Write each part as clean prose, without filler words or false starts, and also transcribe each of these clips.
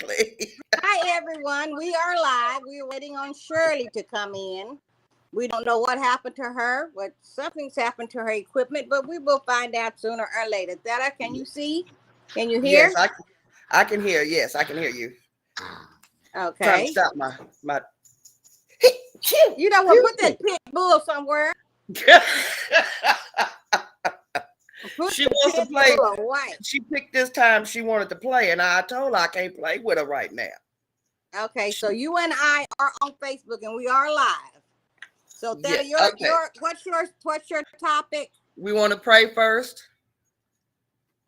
Exactly. Hi, everyone. We are live. We are waiting on Shirley to come in. We don't know what happened to her, but something's happened to her equipment, but we will find out sooner or later. Dada, can you see? Can you Yes, hear? I can hear. Yes, I can hear you. Trying to Okay. stop my. You know what? Put that pit bull somewhere. Put She the wants to pit play. bull away. She picked this time she wanted to play, and I told her I can't play with her right now. Okay, so you and I are on Facebook and we are live. So Yeah. Theta, Okay. what's your topic? We want to pray first.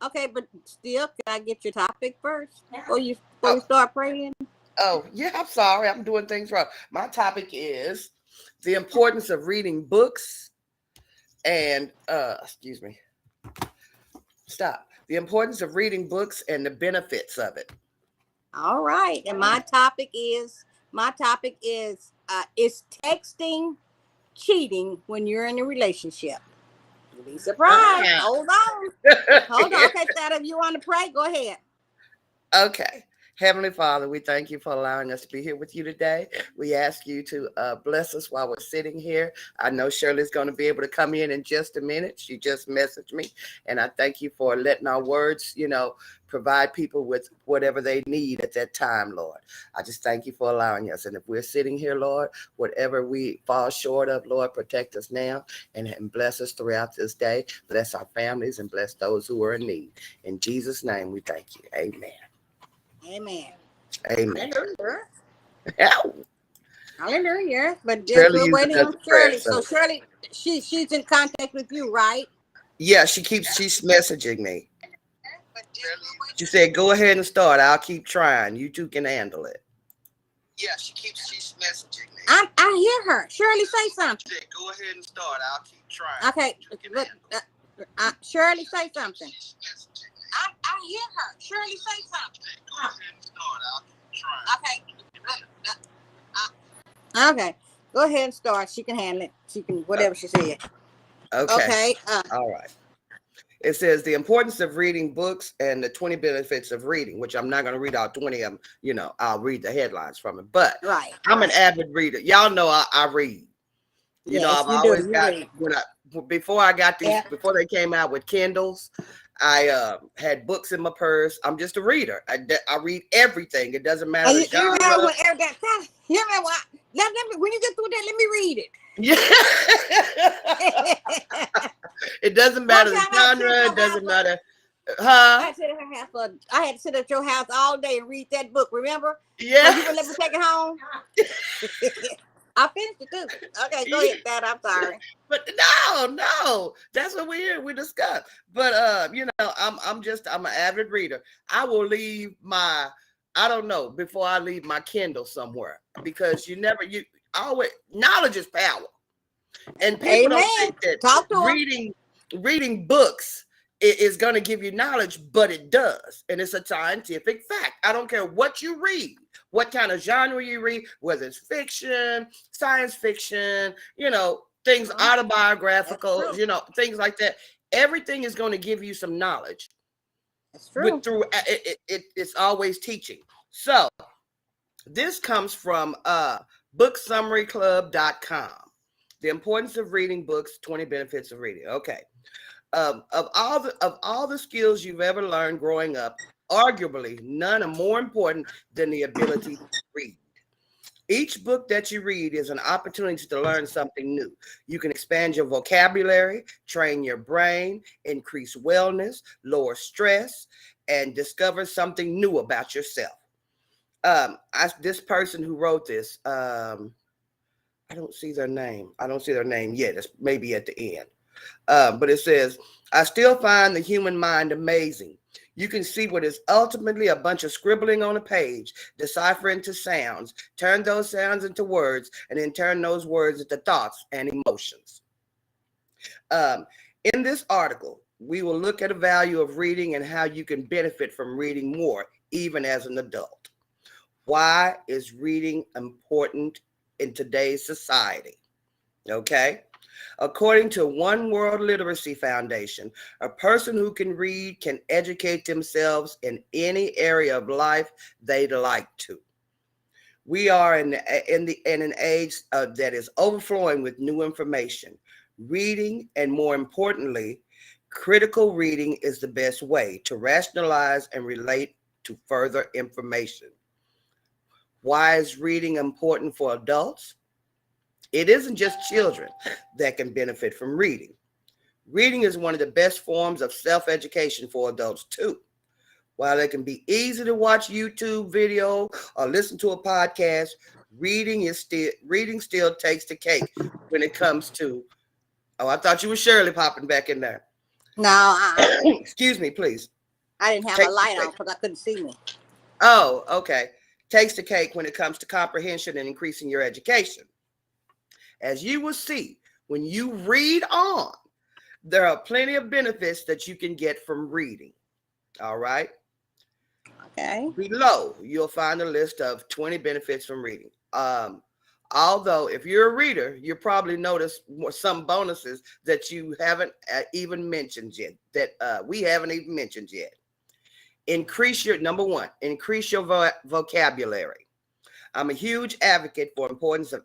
Okay, but still, can I get your topic first before you Oh, start praying? oh, yeah. I'm sorry. I'm doing things wrong. My topic is the importance of reading books and excuse me. Stop. The importance of reading books and the benefits of it. All right, and my topic is texting cheating when you're in a relationship? You'll be surprised. Hold on. Okay, Theta, if you want to pray, go ahead. Okay. Heavenly Father, we thank you for allowing us to be here with you today. We ask you to bless us while we're sitting here. I know Shirley's going to be able to come in just a minute. She just messaged me. And I thank you for letting our words, provide people with whatever they need at that time, Lord. I just thank you for allowing us. And if we're sitting here, Lord, whatever we fall short of, Lord, protect us now and bless us throughout this day. Bless our families and bless those who are in need. In Jesus' name, we thank you. Amen. Amen. Amen. Hallelujah. But Shirley we're uses waiting as on a prayer. Shirley. So So Shirley, she's in contact with you, right? yeah, she's messaging me. She said, "Go ahead and start. I'll keep trying. You two can handle it." Yeah, she's messaging me. I hear her. Shirley, say something. She said, "Go ahead and start. I'll keep trying. Okay, but Shirley, say something. I hear her. Shirley, say something. Go ahead and start. I'll keep trying. Okay. Go ahead and start. She can handle it. She can whatever she said. Okay. Okay. All right. It says the importance of reading books and the 20 benefits of reading, which I'm not going to read all 20 of them. I'll read the headlines from it. But Right. I'm an avid reader. Y'all know I read. Yes, I've you do. always You got read. before I got these, Yeah. before they came out with Kindles, I had books in my purse. I'm just a reader. I read everything. It doesn't matter the You remember genre. when you remember what? Let me when you get through that, let me read it. Yeah. It doesn't matter the genre. It doesn't matter. Huh? I had to sit at your house all day and read that book. Remember? Yeah. So you would let me take it home. I finished it too. Okay, go ahead, Dad. I'm sorry. But no, that's what we're here. We discuss. But I'm an avid reader. I will leave I don't know, before I leave my Kindle somewhere, because you always, knowledge is power. And people don't think that Talk to reading books is going to give you knowledge, but it does. And it's a scientific fact. I don't care what you read, what kind of genre you read, whether it's fiction, science fiction, things autobiographical, things like that. Everything is going to give you some knowledge. That's true. It's always teaching. So this comes from booksummaryclub.com. The importance of reading books, 20 benefits of reading. Okay. Of all the skills you've ever learned growing up, arguably none are more important than the ability to read. Each book that you read is an opportunity to learn something new. You can expand your vocabulary, train your brain, increase wellness, lower stress, and discover something new about yourself. This person who wrote this, I don't see their name. I don't see their name yet. It's maybe at the end. But it says, I still find the human mind amazing. You can see what is ultimately a bunch of scribbling on a page, decipher into sounds, turn those sounds into words, and then turn those words into thoughts and emotions. In this article, we will look at the value of reading and how you can benefit from reading more, even as an adult. Why is reading important in today's society? Okay. According to One World Literacy Foundation, a person who can read can educate themselves in any area of life they'd like to. We are in an age that is overflowing with new information. Reading, and more importantly, critical reading, is the best way to rationalize and relate to further information. Why is reading important for adults? It isn't just children that can benefit from reading. Reading is one of the best forms of self-education for adults too. While it can be easy to watch YouTube video or listen to a podcast, reading still takes the cake when it comes to. Oh, I thought you were Shirley popping back in there. No, Excuse me, please. I didn't have my light on because I couldn't see me. Oh, okay. Takes the cake when it comes to comprehension and increasing your education. As you will see, when you read on, there are plenty of benefits that you can get from reading. All right. Okay. Below, you'll find a list of 20 benefits from reading. Although, if you're a reader, you probably noticed some bonuses that you haven't even mentioned yet, that we haven't even mentioned yet. Number one, increase your vocabulary. I'm a huge advocate for the importance of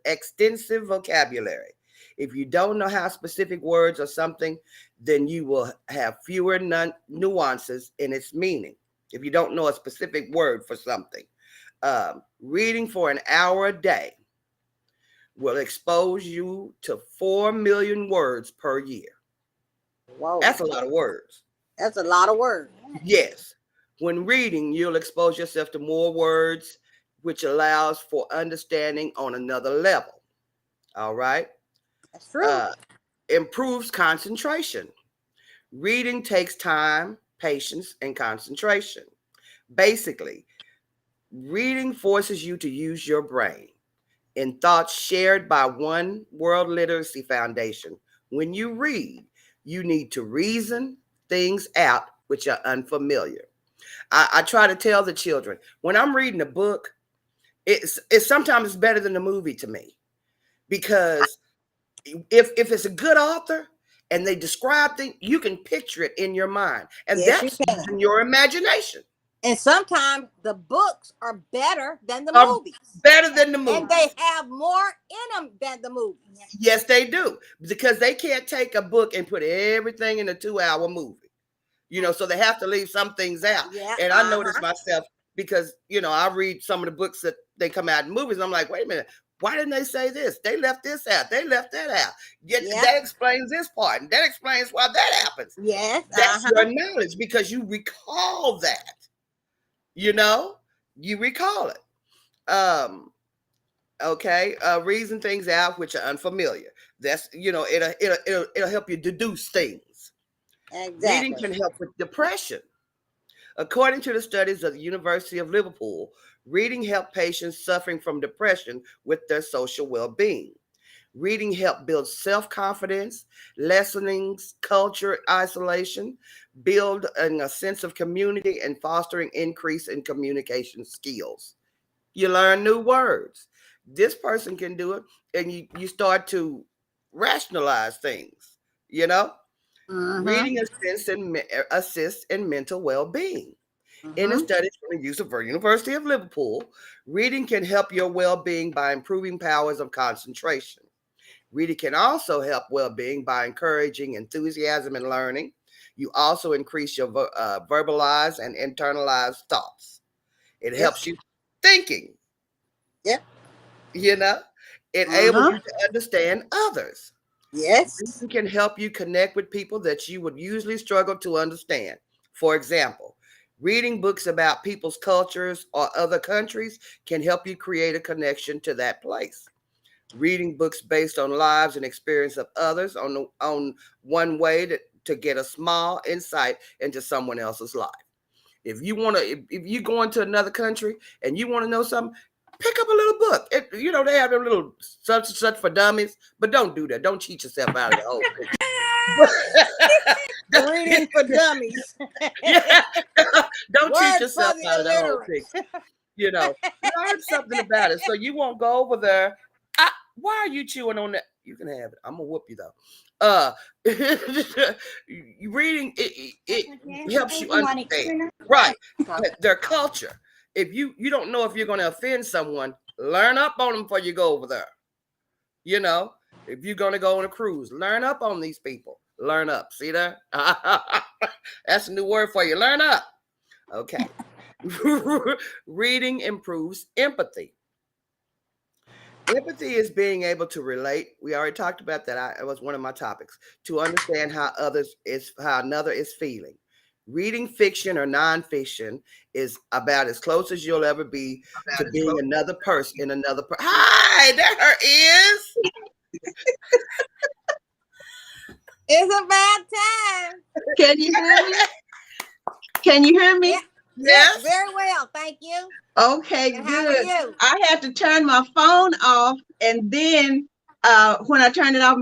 extensive vocabulary. If you don't know how specific words or something, then you will have fewer nuances in its meaning. If you don't know a specific word for something, reading for an hour a day will expose you to 4 million words per year. Whoa. That's a lot of words. That's a lot of words. Yes. When reading, you'll expose yourself to more words, which allows for understanding on another level. All right. That's true. Improves concentration. Reading takes time, patience, and concentration. Basically, reading forces you to use your brain. In thoughts shared by One World Literacy Foundation, when you read, you need to reason things out which are unfamiliar. I try to tell the children, when I'm reading a book, it's sometimes better than the movie to me, because if it's a good author and they describe things, you can picture it in your mind, and Yes, that's using your imagination. And sometimes the books are better than the movies. Better than the movies. And they have more in them than the movies. Yes, they do, because they can't take a book and put everything in a 2-hour movie. So they have to leave some things out. Yeah, and I notice myself, because, I read some of the books that they come out in movies, and I'm like, wait a minute, why didn't they say this? They left this out. They left that out. That explains this part, and that explains why that happens. Yes. That's your knowledge, because you recall that. You recall it. Okay. Reason things out which are unfamiliar. That's, it'll help you deduce things. Exactly. Reading can help with depression. According to the studies of the University of Liverpool, reading helped patients suffering from depression with their social well-being. Reading helped build self-confidence, lessening culture isolation, building a sense of community, and fostering increase in communication skills. You learn new words. This person can do it, and you start to rationalize things, Reading assists in mental well-being. In a study from the University of Liverpool, reading can help your well-being by improving powers of concentration. Reading can also help well-being by encouraging enthusiasm in learning. You also increase your verbalized and internalized thoughts. It helps you thinking. Yep. It enables you to understand others. Yes. Reading can help you connect with people that you would usually struggle to understand. For example, reading books about people's cultures or other countries can help you create a connection to that place. Reading books based on lives and experience of others on one way to get a small insight into someone else's life. If you go into another country and you want to know something, pick up a little book. They have a little such and such for dummies, but don't do that. Don't cheat yourself out of the whole thing. Reading for dummies. Don't cheat yourself out of the whole thing. Learn something about it so you won't go over there. Why are you chewing on that? You can have it. I'm gonna whoop you though. Uh, reading it helps you understand, right? Their culture. If you don't know if you're gonna offend someone, learn up on them before you go over there. You know, if you're gonna go on a cruise, learn up on these people. Learn up. See that? That's a new word for you. Learn up. Okay. Reading improves empathy. Empathy is being able to relate. We already talked about that. It was one of my topics. To understand how another is feeling. Reading fiction or nonfiction is about as close as you'll ever be to being another person in another person. Hi, there her is. It's about time. Can you hear me? Can you hear me? Yeah. Yes. Very well. Thank you. Okay, And good. how are you? I had to turn my phone off, and then when I turned it off,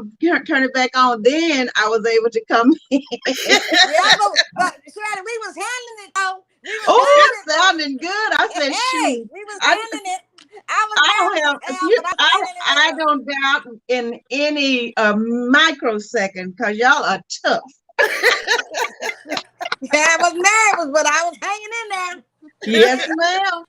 turn it back on, then I was able to come in. Yeah, but Shirley, we was handling it though. Oh, it sounded good. I said, Hey, shoot. we was I, handling it. I was I don't nervous have, as hell, but I was handling I it. don't doubt in any microsecond, because y'all are tough. Yeah, I was nervous, but I was hanging in there. Yes, ma'am.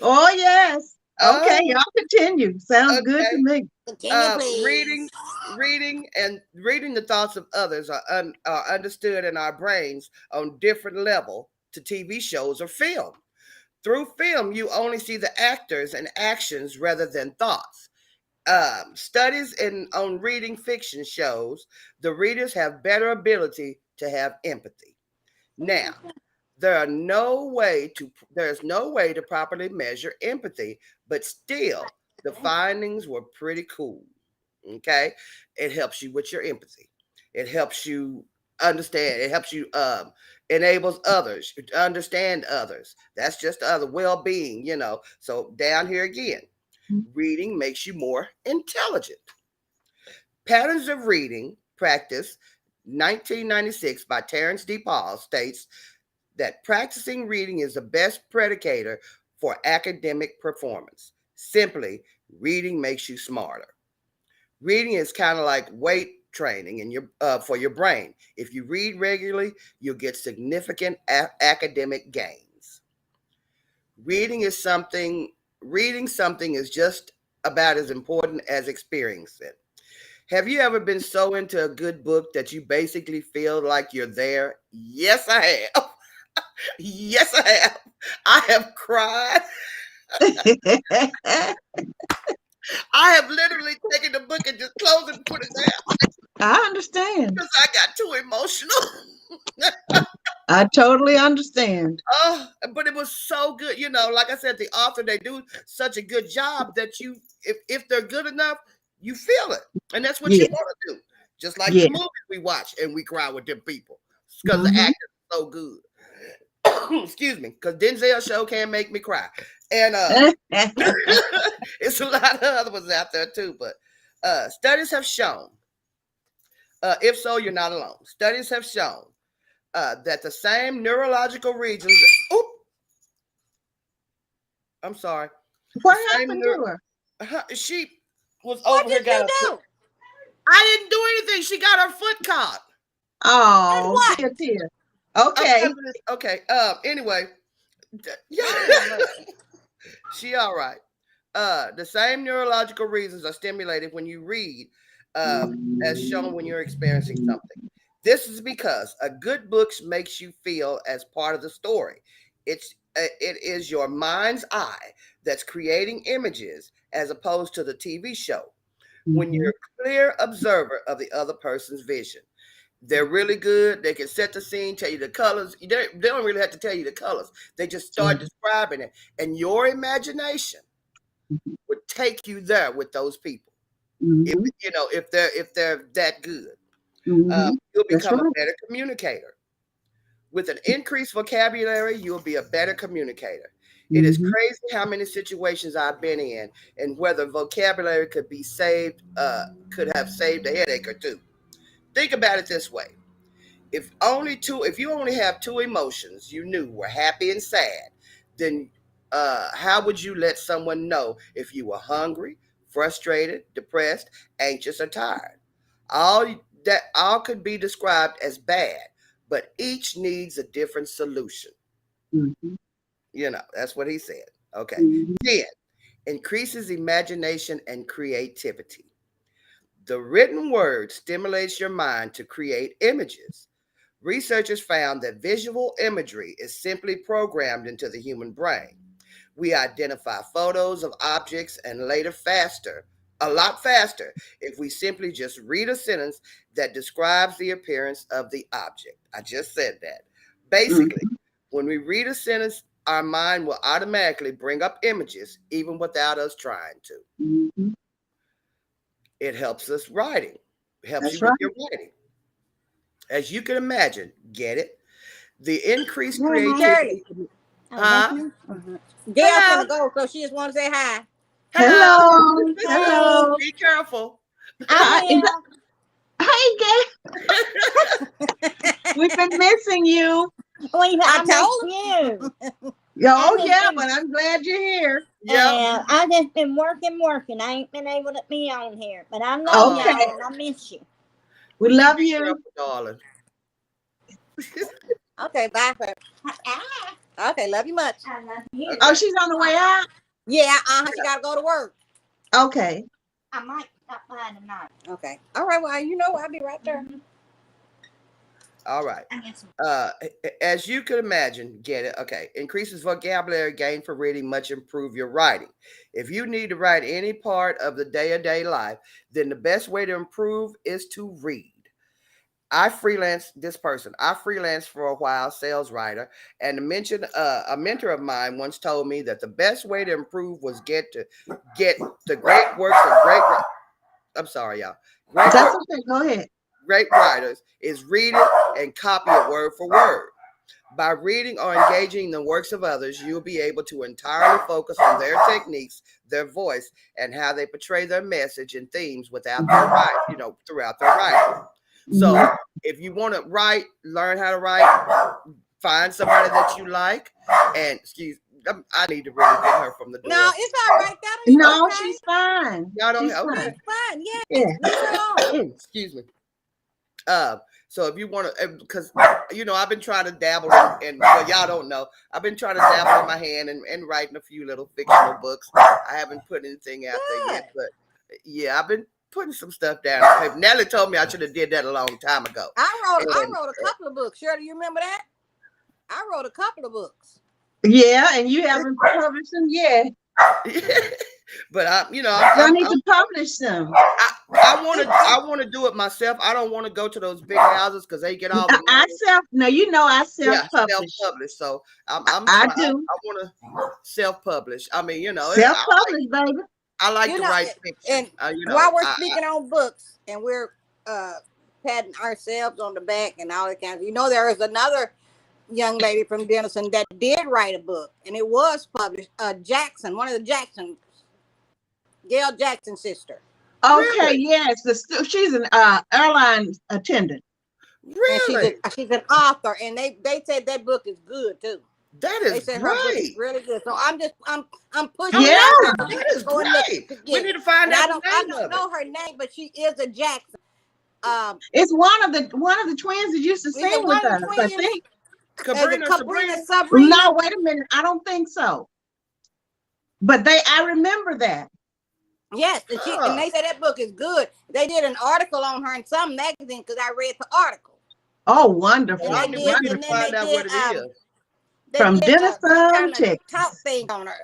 Oh, yes. Okay, Oh, y'all continue. Sounds good to okay. me. Continue, please. Reading the thoughts of others are understood in our brains on different level to TV shows or film. Through film, you only see the actors and actions rather than thoughts. Studies on reading fiction shows the readers have better ability to have empathy. Now, there's no way to properly measure empathy, but still the findings were pretty cool. Okay, it helps you with your empathy. It helps you understand. It helps you enables others to understand others. That's just other well-being, you know. So down here again, reading makes you more intelligent. Patterns of Reading Practice 1996 by Terrence D. Paul states that practicing reading is the best predicator for academic performance. Simply, reading makes you smarter. Reading is kind of like weight training in your for your brain. If you read regularly, you'll get significant academic gains. Reading is something. Reading something is just about as important as experiencing it. Have you ever been so into a good book that you basically feel like you're there? Yes, I have. Yes, I have. I have cried. I have literally taken the book and just closed it and put it down I understand. because I got too emotional. I totally understand. Oh, but it was so good. You know, like I said, the author, they do such a good job that if they're good enough, you feel it. And that's what you Yeah, want to do. Just like the yeah. movies we watch and we cry with them people because the Hmm. acting is so good. Excuse me, because Denzel show can make me cry. And it's a lot of other ones out there too. But studies have shown, if so, you're not alone. Studies have shown that the same neurological regions. Oop, I'm sorry. The What same happened to her? she was What over here. did you do? I didn't do anything. She got her foot caught. And Oh, what? dear, dear. I'm Okay. okay. Anyway, yeah, she all right. The same neurological reasons are stimulated when you read, as shown when you're experiencing something. This is because a good book makes you feel as part of the story. It is your mind's eye that's creating images as opposed to the TV show. When Mhm. you're a clear observer of the other person's vision, they're really good. They can set the scene, tell you the colors. They don't really have to tell you the colors. They just start describing it, and your imagination would take you there with those people. If Mhm. if they're that good, Mhm. you'll That's become a right. better communicator. With an increased vocabulary, you'll be a better communicator. It is Mhm. crazy how many situations I've been in, and whether vocabulary could be saved, could have saved a headache or two. Think about it this way: if you only have two emotions you knew were happy and sad, then how would you let someone know if you were hungry, frustrated, depressed, anxious, or tired. All could be described as bad, but each needs a different solution. Mhm. That's what he said. Okay. Mhm. 10. Increases imagination and creativity. The written word stimulates your mind to create images. Researchers found that visual imagery is simply programmed into the human brain. We identify photos of objects and later a lot faster, if we simply just read a sentence that describes the appearance of the object. I just said that. Basically, Mhm. when we read a sentence, our mind will automatically bring up images even without us trying to. Mhm. It helps us writing. It helps you That's with right. your writing. As you can imagine, get it? The increased Where am I? creativity. Shirley. Oh, that's Huh? me. Gail's Hello. gonna go, so she just want to say hi. Hello. Hello. Hey, Hello. Be careful. I Hi. will. Hey, Gail. We've been missing you. I I told miss you. Oh, I yeah, just but been, I'm glad you're here. Yep. I just been working. I ain't been able to be on here, but I love Oh, Okay. y'all and I miss you. We well, you love be you. careful, darling. Okay, bye. Ah, Okay, love you much. I love you. Oh, Okay. she's on the way out? Yeah, she gotta go to work. Okay. I might stop by tonight. Okay. All right. Well, I'll be right there. All right. I guess. As you could imagine, get it? Okay. Increases vocabulary gain for reading much improve your writing. If you need to write any part of the day-to-day life, then the best way to improve is to read. I freelanced for a while, sales writer, and a mentor of mine once told me that the best way to improve was get the great works of I'm sorry, y'all. Great That's work, okay. Go ahead. great writers is read it and copy it word for word. By reading or engaging in the works of others, you'll be able to entirely focus on their techniques, their voice, and how they portray their message and themes throughout their writing. Mhm. So if you want to write, learn how to write, find somebody that you like, and I need to really get her from the door. No, it's all right. That'll be No, okay. she's fine. Y'all don't She's okay. fine. It's fine. Yeah. Yes, leave her alone. Excuse me. So if you want to, because I've been trying to dabble in well, y'all don't know, I've been trying to dabble in my hand and writing a few little fictional books. I haven't put anything out there yet, but yeah, I've been putting some stuff down on paper. Nellie told me I should have did that a long time ago. I wrote a couple of books. Shirley, you remember that? I wrote a couple of books. Yeah, and you haven't published them yet. But I need to publish them. I want to do it myself. I don't want to go to those big houses because they get all the I money. I Yeah, self-publish. self-publish. So I I do. want to self-publish. I mean, Self-publish, baby. I like to write And fiction. while we're speaking on books and we're patting ourselves on the back and all that kind of, there is another young lady from Denison that did write a book and it was published. Jackson, one of the Jacksons, Gail Jackson's sister. Okay, Really? yes. She's an airline attendant. Really? And she's an author, and they said that book is good too. That is They said her book is great. really good. So I'm pushing Yeah. it out there. That is Go and look great. to We get need it. to find And out I the don't name of it. know her name, but she is a Jackson. It's one of the twins that used to Is sing it with one of us, the I twins? think. Sabrina. No, wait a minute. I don't think so. But I remember that. Yes, and they said that book is good. They did an article on her in some magazine because I read the article. Oh, wonderful. And We need to find out what it is. They From did some Denison, kind of Texas. talk thing on her,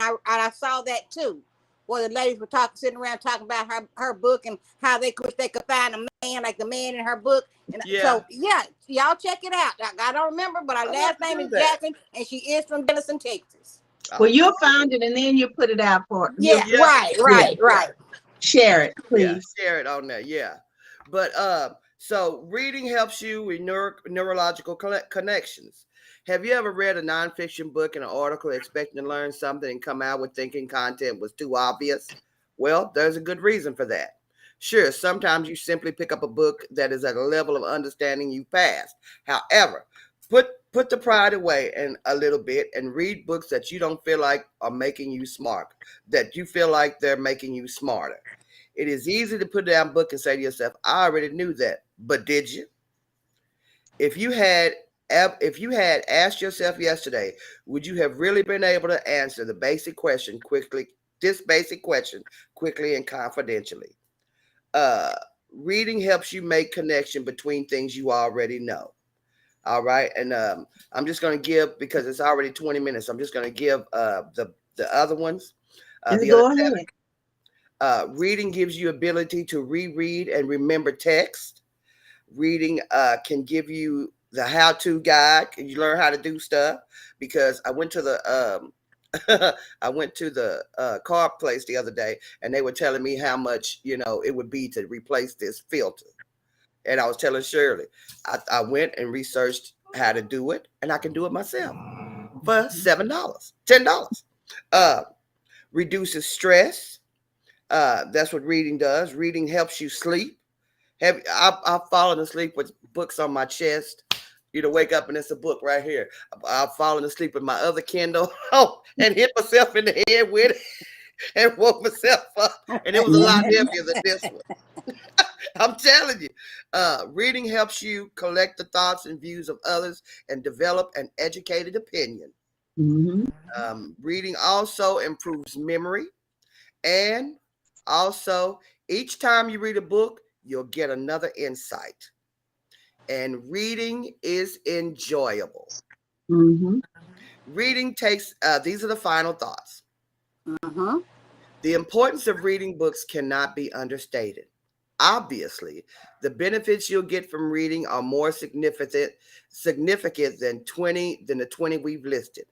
and I saw that too, where the ladies were sitting around talking about her book and how they wish they could find a man like the man in her book. And so y'all check it out. I don't remember, but her last name is Jackson, and she is from Denison, Texas. Well, you'll find it and then you'll put it out for Yeah, right. Share it, please. Yeah, share it on there. Yeah. But so reading helps you with neurological connections. Have you ever read a nonfiction book and an article expecting to learn something and come out with thinking content was too obvious? Well, there's a good reason for that. Sure, sometimes you simply pick up a book that is at a level of understanding you passed. However, put put the pride away and a little bit and read books that you don't feel like are making you smart, that you feel like they're making you smarter. It is easy to put down a book and say to yourself, I already knew that, but did you? If you had asked yourself yesterday, would you have really been able to answer the basic question quickly, this basic question quickly and confidentially? Uh, Reading helps you make connection between things you already know. All right. And I'm just going to give, because it's already 20 minutes, I'm just going to give the other ones. Just The other go ahead. reading gives you ability to reread and remember text. Reading can give you the how-to guide. Can you learn how to do stuff? Because I went to the car place the other day, and they were telling me how much it would be to replace this filter. And I was telling Shirley, I went and researched how to do it, and I can do it myself for $7, $10. Reduces stress. That's what reading does. Reading helps you sleep. I've fallen asleep with books on my chest. Wake up and it's a book right here. I've fallen asleep with my other Kindle and hit myself in the head with it and woke myself up. And it was a lot heavier than this one. I'm telling you, reading helps you collect the thoughts and views of others and develop an educated opinion. Reading also improves memory. And also, each time you read a book, you'll get another insight. And reading is enjoyable. Reading takes, these are the final thoughts. The importance of reading books cannot be understated. Obviously, the benefits you'll get from reading are more significant than the 20 we've listed.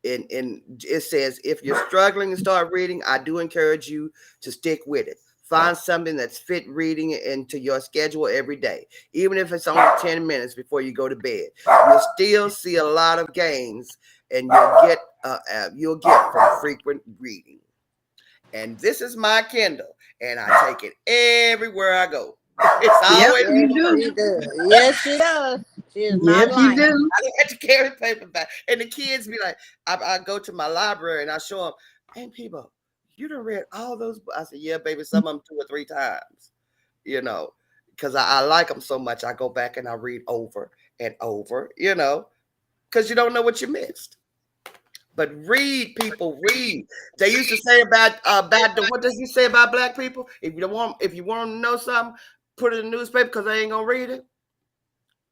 And it says, if you're struggling to start reading, I do encourage you to stick with it. Find something that's fit reading into your schedule every day, even if it's only 10 minutes before you go to bed. You'll still see a lot of gains, and you'll get from frequent reading. And this is my Kindle, and I take it everywhere I go. It's always She does. Yes, she does. She is not lying. You do. I don't have to carry paperback. And the kids be like, I go to my library and I show them, hey, people, you done read all those books? I said, yeah, baby, some of them 2 or 3 times, because I like them so much. I go back and I read over and over, because you don't know what you missed. But read, people, read. They used to say about what does he say about black people? If you want to know something, put it in the newspaper because they ain't gonna read it.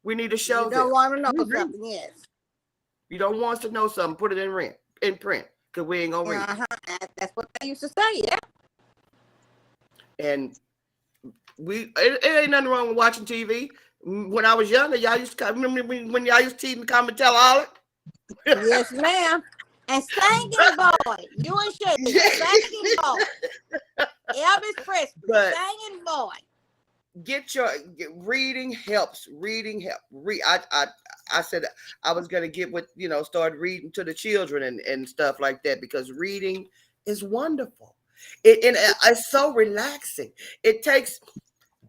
We need to show You them. don't want to know something, yes. You don't want us to know something, put it in print, because we ain't gonna read it. That's what they used to say, yeah. And it ain't nothing wrong with watching TV. When I was younger, y'all used to remember when y'all used to TV come and tell all it. Yes, ma'am. And singing boy, you and Shirley, singing boy, Elvis Presley, singing boy. Reading helps. Reading help. I said I was gonna get with start reading to the children and stuff like that, because reading is wonderful. It's so relaxing. It takes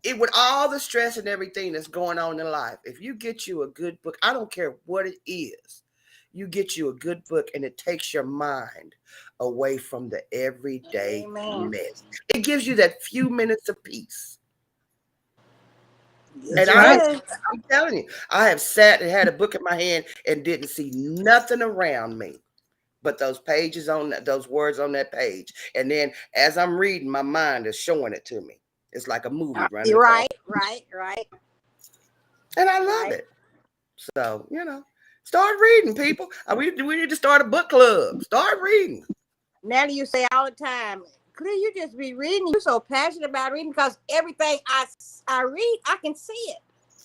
it with all the stress and everything that's going on in life. If you get you a good book, I don't care what it is. You get you a good book and it takes your mind away from the everyday mess. It gives you that few minutes of peace. That's and right. I'm telling you, I have sat and had a book in my hand and didn't see nothing around me but those words on that page. And then as I'm reading, my mind is showing it to me. It's like a movie running. Right. And I love it. So, start reading, people. We need to start a book club. Start reading. Nelly, you say all the time, Clear, you just be reading. You're so passionate about reading because everything I read, I can see it.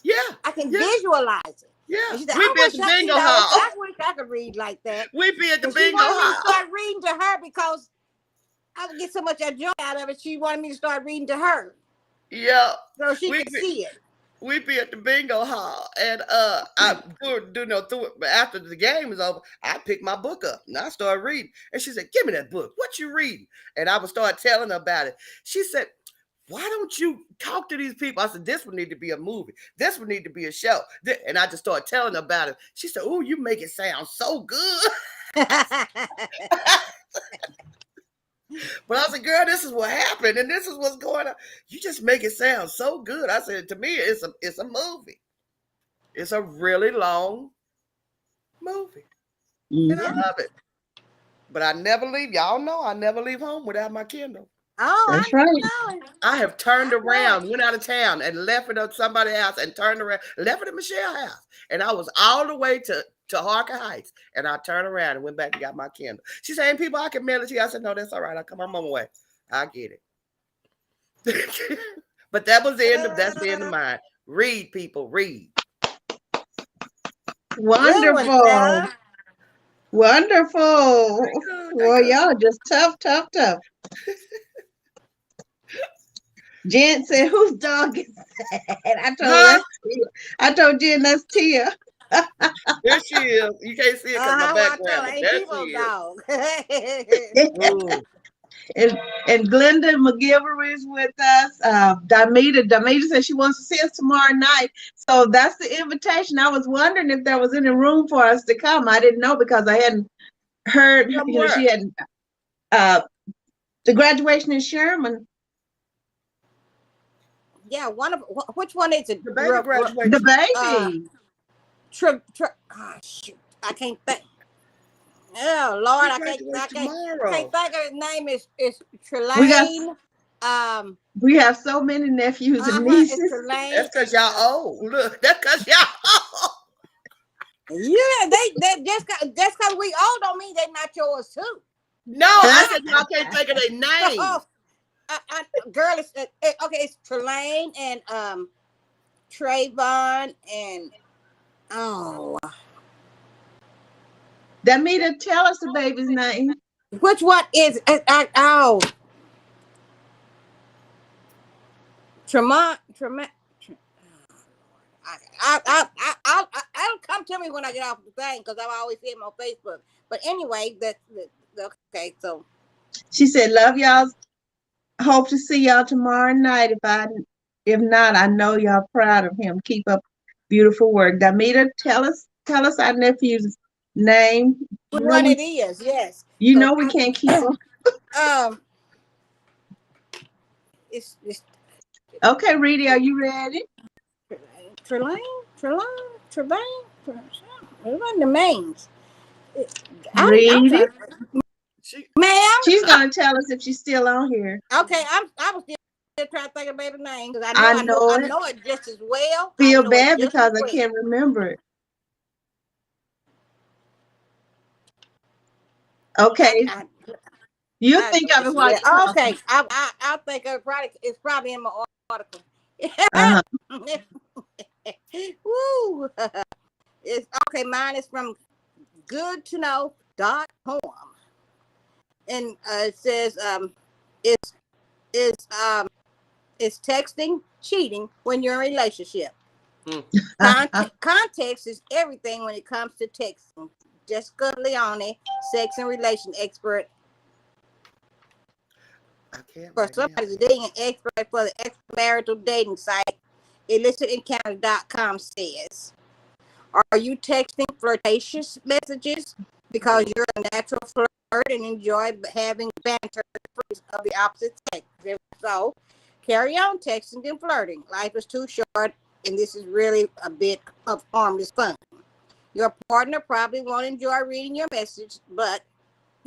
Yeah. I can visualize it. Yeah. And she said, We be at the bingo hall. I wish I could read like that. We be at the And bingo she wanted me to hall. start reading to her because I would get so much joy out of it. She wanted me to start reading to her. Yeah. So she could see it. We be at the bingo hall, and I do know through it. But after the game is over, I pick my book up and I start reading. And she said, "Give me that book. What you reading?" And I would start telling her about it. She said, why don't you talk to these people? I said, this would need to be a movie. This would need to be a show. And I just started telling her about it. She said, oh, you make it sound so good. But I said, girl, this is what happened, and this is what's going on. You just make it sound so good. I said, to me, it's a movie. It's a really long movie. Mhm. And I love it. But I never leave. Y'all know I never leave home without my Kindle. Oh, That's I right. know it. I have turned around, went out of town, and left it at somebody's house, and turned around, left it at Michelle's house. And I was all the way to Harker Heights. And I turned around and went back and got my Kindle. She said, people, I can mail it to you. I said, no, that's all right. I'll come on my way. I get it. But that's the end of mine. Read, people, read. Wonderful. Sarah. Wonderful. Well, y'all just tough. Jen said, whose dog is that? I told Jen that's Tia. There she is. You can't see it because my background. Ain't There people's she is. dog. And Glenda McGilver is with us. Damita said she wants to see us tomorrow night. So that's the invitation. I was wondering if there was any room for us to come. I didn't know because I hadn't heard, she hadn't, the graduation in Sherman. Yeah, which one is it? The baby graduation. The baby. Oh, shoot. I can't think. Oh Lord, I can't think of his name. Is Trelane. We have so many nephews and nieces. That's because y'all old. Look, that's because y'all old. Yeah, they just because we old don't mean they're not yours too. No, I said y'all can't think of their names. Girl, it's Trelane and Trayvon and Damita, tell us the baby's name. which one is Tremont. I'll come to me when I get off the thing because I always see him on Facebook. But anyway, that's okay. So she said, "Love y'all. Hope to see y'all tomorrow night. If not, I know y'all proud of him. Keep up beautiful work." Damita, tell us our nephew's name. What it is? Yes. You know we can't keep up. It's okay, Reedy, are you ready? Trelane. What the names? Reedy, ma'am. She's gonna tell us if she's still on here. Okay, I was still trying to think of baby's name because I know it just as well. Feel bad because I can't remember it. Okay. You think of it while you're okay. I'll think of it. It's probably in my article. Woo. It's okay. Mine is from goodtoknow.com, and it says it's texting cheating when you're in a relationship. Context is everything when it comes to texting. Jessica Leone, sex and relation expert. For somebody dating an expert for the extramarital dating site, illicitencounter.com says, are you texting flirtatious messages because you're a natural flirt and enjoy having banter of the opposite sex? If so, carry on texting and flirting. Life is too short, and this is really a bit of harmless fun. Your partner probably won't enjoy reading your message, but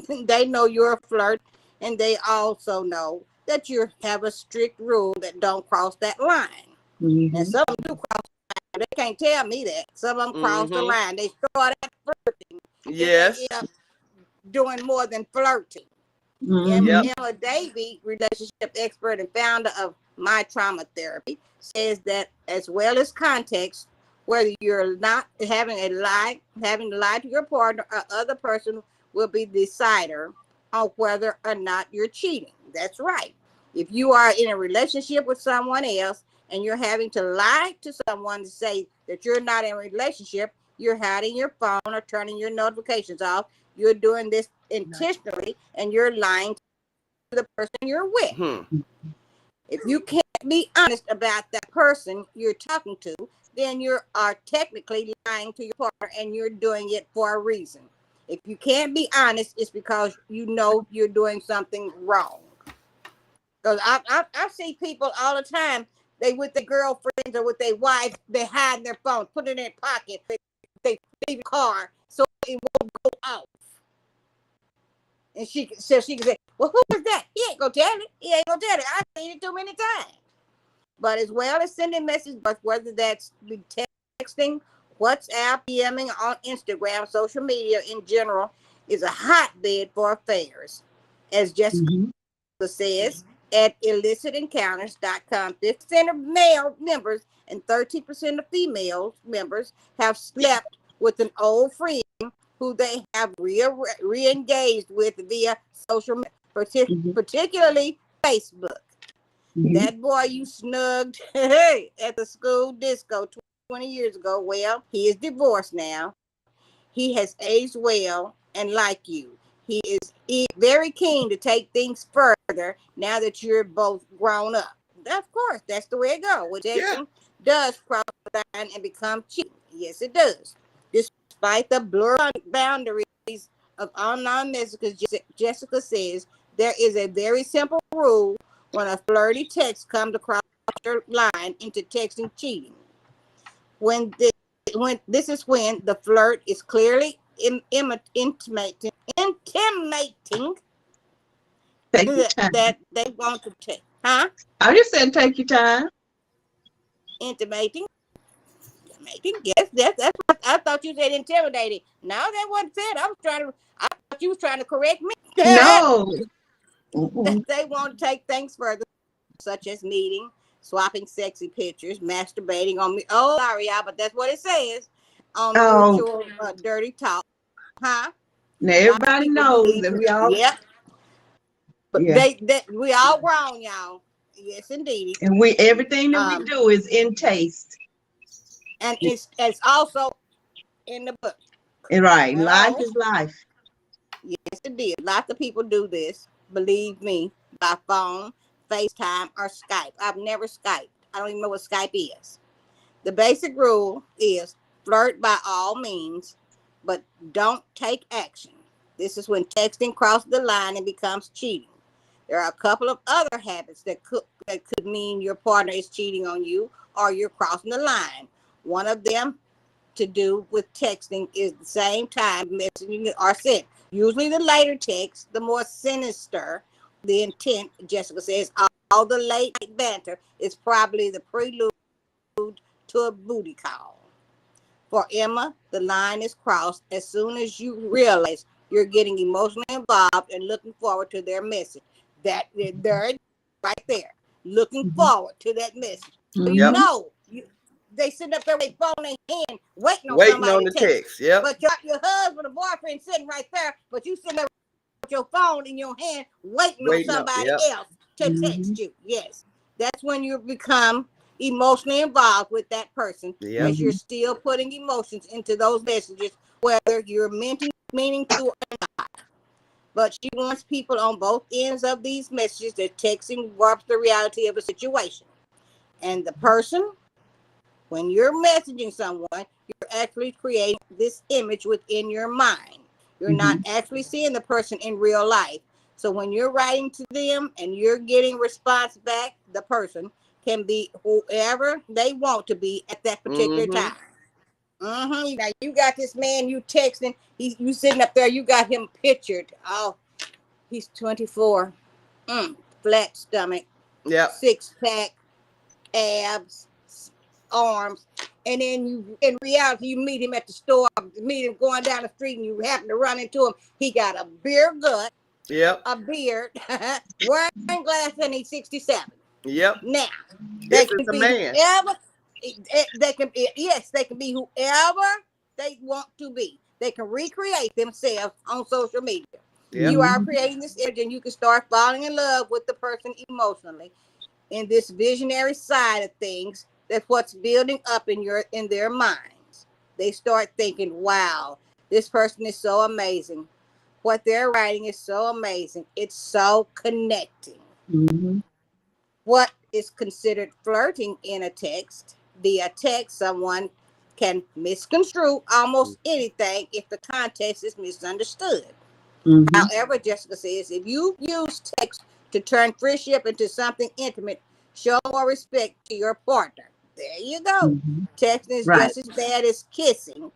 they know you're a flirt, and they also know that you have a strict rule that don't cross that line. Mm-hmm. And some of them do cross the line. They can't tell me that. Some of them cross the line. They start at flirting. Yes. They end up doing more than flirting. Mm-hmm. And Emma Davey, relationship expert and founder of My Trauma Therapy, says that as well as context, whether you're not having to lie to your partner or other person will be the decider on whether or not you're cheating. That's right. If you are in a relationship with someone else and you're having to lie to someone to say that you're not in a relationship, you're hiding your phone or turning your notifications off. You're doing this intentionally and you're lying to the person you're with. If you can't be honest about that person you're talking to, then you are technically lying to your partner and you're doing it for a reason. If you can't be honest, it's because you know you're doing something wrong. Because I see people all the time, they with their girlfriends or with their wives, they hide their phone, put it in their pocket, they leave the car so it won't go off. And she can say, well, who is that? He ain't gonna tell it. He ain't gonna tell it. I've seen it too many times. But as well as sending messages, but whether that's texting, WhatsApp, DMing on Instagram, social media in general is a hotbed for affairs. As Jessica says, at illicitencounters.com, 50% of male members and 13% of female members have slept with an old friend who they have re-engaged with via social media, particularly Facebook. That boy you snugged at the school disco 20 years ago, well, he is divorced now. He has aged well, and like you, he is very keen to take things further now that you're both grown up. Of course, that's the way it goes. When texting does cross the line and become cheating. Yes, it does. Despite the blurred boundaries of online messages, Jessica says there is a very simple rule when a flirty text comes across your line into texting cheating. When this is when the flirt is clearly intimating that they want to take. Huh? I just said take your time. Intimating. Yes, that's what I thought you said intimidating. No, that wasn't said. I thought you was trying to correct me. No. They want to take things further, such as meeting, swapping sexy pictures, masturbating on me. Oh, sorry, y'all, but that's what it says on mutual dirty talk. Huh? Now everybody knows that we all. Yep. But we all grown, y'all. Yes, indeed. And everything that we do is in taste. And it's also in the book. Right. Life is life. Yes, it did. Lots of people do this, believe me, by phone, FaceTime, or Skype. I've never Skyped. I don't even know what Skype is. The basic rule is flirt by all means, but don't take action. This is when texting crosses the line and becomes cheating. There are a couple of other habits that could mean your partner is cheating on you or you're crossing the line. One of them to do with texting is the same time messaging are sent. Usually the later text, the more sinister the intent, Jessica says, all the late night banter is probably the prelude to a booty call. For Emma, the line is crossed as soon as you realize you're getting emotionally involved and looking forward to their message. That they're right there, looking forward to that message. So you know, they sitting up there with their phone in their hand, waiting on somebody the to text. But your husband or boyfriend sitting right there, but you sitting there with your phone in your hand, waiting on somebody else to text you. Yes, that's when you become emotionally involved with that person, as you're still putting emotions into those messages, whether you're meaning to or not. But she wants people on both ends of these messages that texting warps the reality of a situation. And the person, when you're messaging someone, you're actually creating this image within your mind. You're not actually seeing the person in real life. So when you're writing to them and you're getting response back, the person can be whoever they want to be at that particular time. Now you got this man you texting, you sitting up there, you got him pictured. Oh, he's 24, flat stomach, 6-pack, abs, arms, and then you, in reality, you meet him at the store, meet him going down the street, and you happen to run into him. He got a beer gut, a beard, wearing glasses, and he's 67. Now, they can be whoever. They can be, yes, they can be whoever they want to be. They can recreate themselves on social media. You are creating this image, and you can start falling in love with the person emotionally. In this visionary side of things, that's what's building up in their minds. They start thinking, wow, this person is so amazing. What they're writing is so amazing. It's so connecting. What is considered flirting in a text. Via text, someone can misconstrue almost anything if the context is misunderstood. However, Jessica says, if you use text to turn friendship into something intimate, show more respect to your partner. There you go. Texting is Right. just as bad as kissing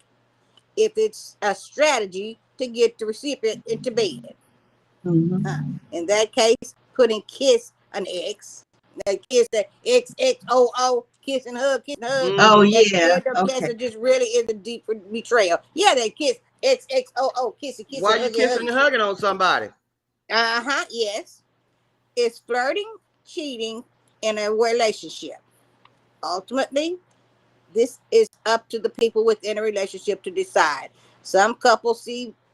if it's a strategy to get the recipient into bed. In that case, putting kiss an X, kiss that XXOO, kiss and hug, Oh at the yeah. end of Okay. messages really is a deep betrayal. Yeah, they kiss XXOO, kiss and Why you huggy, kissing and hugging on somebody? Yes. It's flirting, cheating in a relationship. Ultimately, this is up to the people within a relationship to decide. Some couples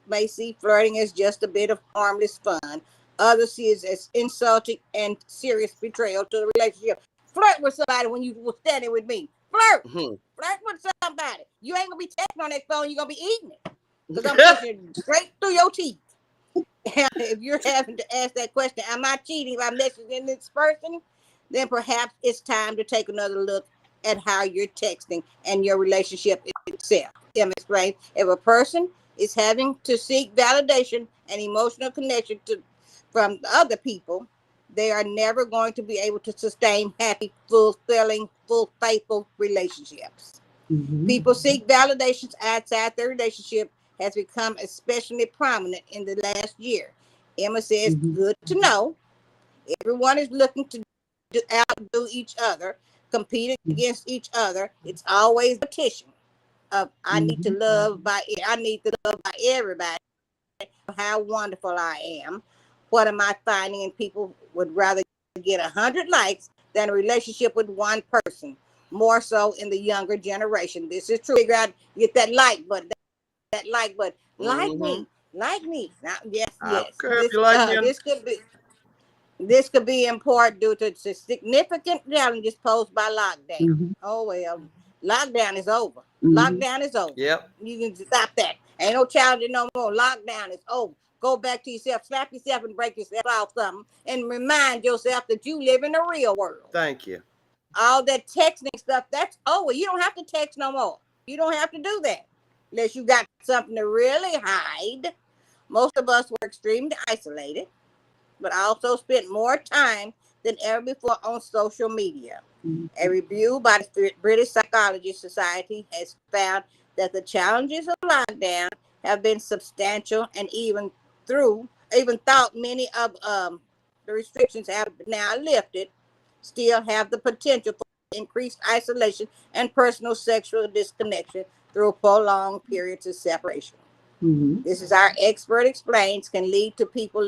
may see flirting as just a bit of harmless fun. Others see it as insulting and serious betrayal to the relationship. Flirt with somebody when you were standing with me. Flirt. Flirt with somebody. You ain't gonna be texting on that phone. You're gonna be eating it because I'm pushing straight through your teeth. If you're having to ask that question, am I cheating if I'm messaging this person? Then perhaps it's time to take another look at how you're texting and your relationship itself. Let me explain. If a person is having to seek validation and emotional connection from other people, they are never going to be able to sustain happy, fulfilling, faithful relationships. People seek validations outside their relationship has become especially prominent in the last year. Emma says, good to know. Everyone is looking to outdo each other, compete against each other. It's always a petition of I need to love by everybody. How wonderful I am. What am I finding? And people would rather get 100 likes than a relationship with one person. More so in the younger generation. This is true. Figure out, get that like button, like me. Now, yes. I don't care if you like me. This could be in part due to significant challenges posed by lockdown. Oh well, lockdown is over. Lockdown is over. Yep. You can stop that. Ain't no challenge no more. Lockdown is over. Go back to yourself, slap yourself and break yourself off something, and remind yourself that you live in the real world. Thank you. All that texting stuff, that's over. You don't have to text no more. You don't have to do that unless you got something to really hide. Most of us were extremely isolated, but also spent more time than ever before on social media. A review by the British Psychology Society has found that the challenges of lockdown have been substantial, and even thought many of the restrictions have now lifted, still have the potential for increased isolation and personal sexual disconnection through prolonged periods of separation. This is our expert explains can lead to people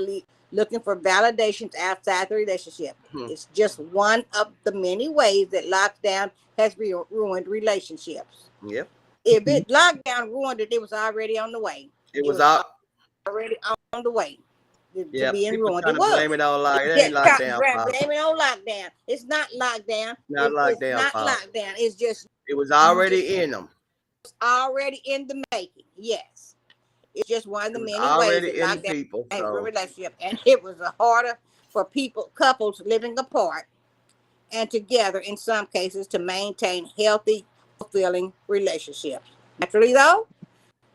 looking for validations outside the relationship. It's just one of the many ways that lockdown has ruined relationships. Yep. If lockdown ruined it, it was already on the way. It was out. Already on the way to being People ruined. trying It to was. blame it on lockdown. It ain't lockdown. Blame it on lockdown. It's not lockdown. Not It's lockdown. not lockdown. It's just it was already in them. already in the making. Yes. It's just one of the many ways Already that in the people. a So. relationship, and it was harder for couples living apart and together in some cases to maintain healthy, fulfilling relationships. Naturally, though,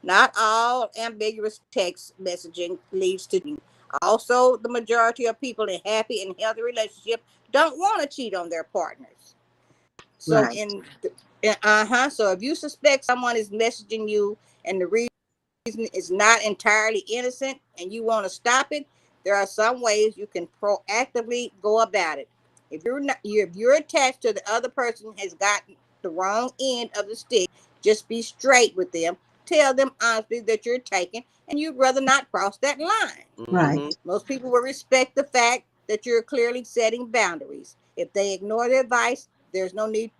not all ambiguous text messaging leads to cheating. Also, the majority of people in happy and healthy relationships don't want to cheat on their partners. So, so if you suspect someone is messaging you and the reason is not entirely innocent and you want to stop it, there are some ways you can proactively go about it. If you're attached to the other person has gotten the wrong end of the stick, just be straight with them. Tell them honestly that you're taken and you'd rather not cross that line. Right. Most people will respect the fact that you're clearly setting boundaries. If they ignore the advice, there's no need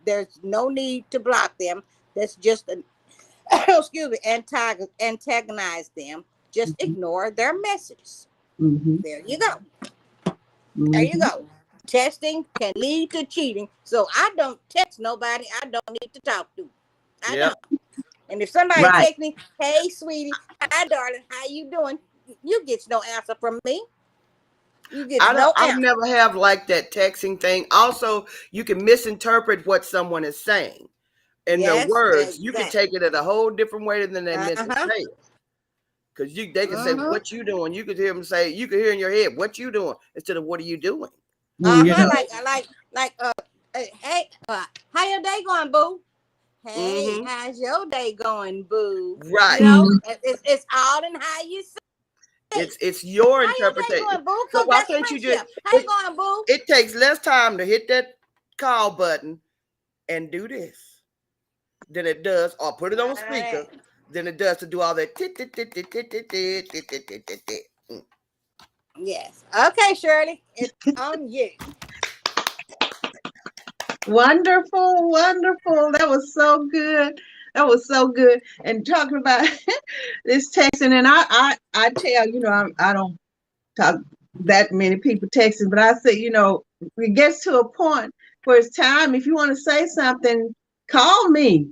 to block them. That's just antagonize them. Just ignore their messages. There you go. There you go. Texting can lead to cheating. So I don't text nobody I don't need to talk to. I don't. And if somebody texts me, hey sweetie, hi darling, how you doing? You get no answer from me. You get no I've answer. never have like that texting thing. Also, you can misinterpret what someone is saying in their Yes, words. You can exactly. take it in a whole different way than they meant to Uh-huh. say it. Because they can say, Uh-huh. "What you doing?" You could hear them say, you could hear in your head, "What you doing?" instead of "What are you doing?" Well, you know, Hey, how your day going, boo? Hey, Mm-hmm. how's your day going, boo? You Right. know, mm, it's all in how you say. It's your How your day interpretation. going, boo? So Cause why that's can't you just? friendship. How you going, boo? It takes less time to hit that call button and do this than it does, or put it on speaker, Right. than it does to do all that. Tit, tit, tit, tit, tit, tit, tit, tit, tit, tit, tit, tit. Yes. Okay, Shirley, it's on you. wonderful, wonderful. That was so good. That was so good. And talking about this texting, and I tell you know I don't talk that many people texting, but I say you know it gets to a point where it's time. If you want to say something, call me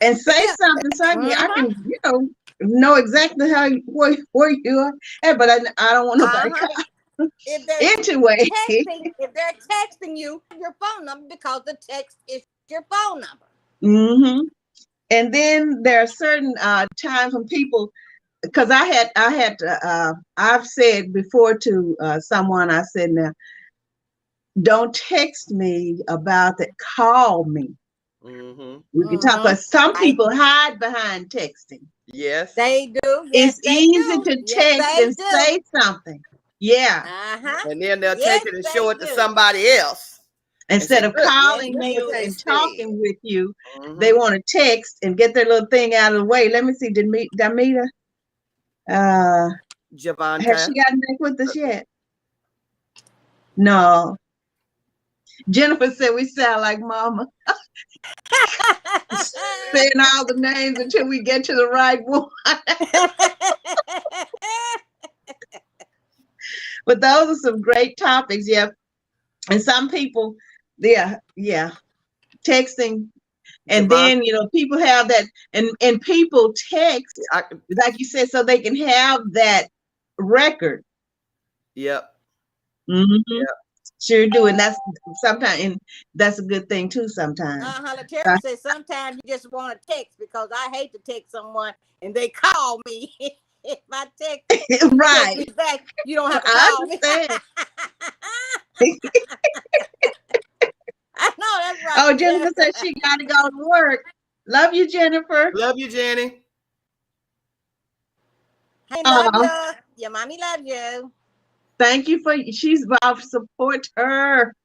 and say Yeah. something so I Uh-huh. can you know exactly how where you are. But I don't want nobody Uh-huh. If they're anyway. texting you your phone number because the text is your phone number. hmm And then there are certain times when people, because I've said before to someone, I said, now, don't text me about that, call me. Mm-hmm. We can talk, Mm-hmm. because some Right. people hide behind texting. Yes. They do. It's Yes, they easy do. to Yes, text they and do. say something. Yeah. Uh-huh. And then they'll take Yes, it and show they it to do. somebody else and say, Instead of "Look, Yes, calling they look what you do. they and said." talking with you, they Mm-hmm. want to text and get their little thing out of the way. Let me see, Damita, uh, has Javante. she gotten back with us yet? No. Jennifer said we sound like mama, saying all the names until we get to the right one. But those are some great topics, yeah. And some people, yeah, texting, and Javante. then people have that, and people text, I, like you said, so they can have that record. yep. hmm Yep. Sure do, and that's sometimes, and that's a good thing too. Sometimes, Laterra says sometimes you just want to text because I hate to text someone and they call me. If I text and you text right? me back, you don't have to I call me. understand. I know that's right, Oh, Jennifer Laterra. said she got to go to work. Love you, Jennifer. Love you, Jenny. Hey, love Uh, you. Your mommy loves you. thank you for. She's about to support her.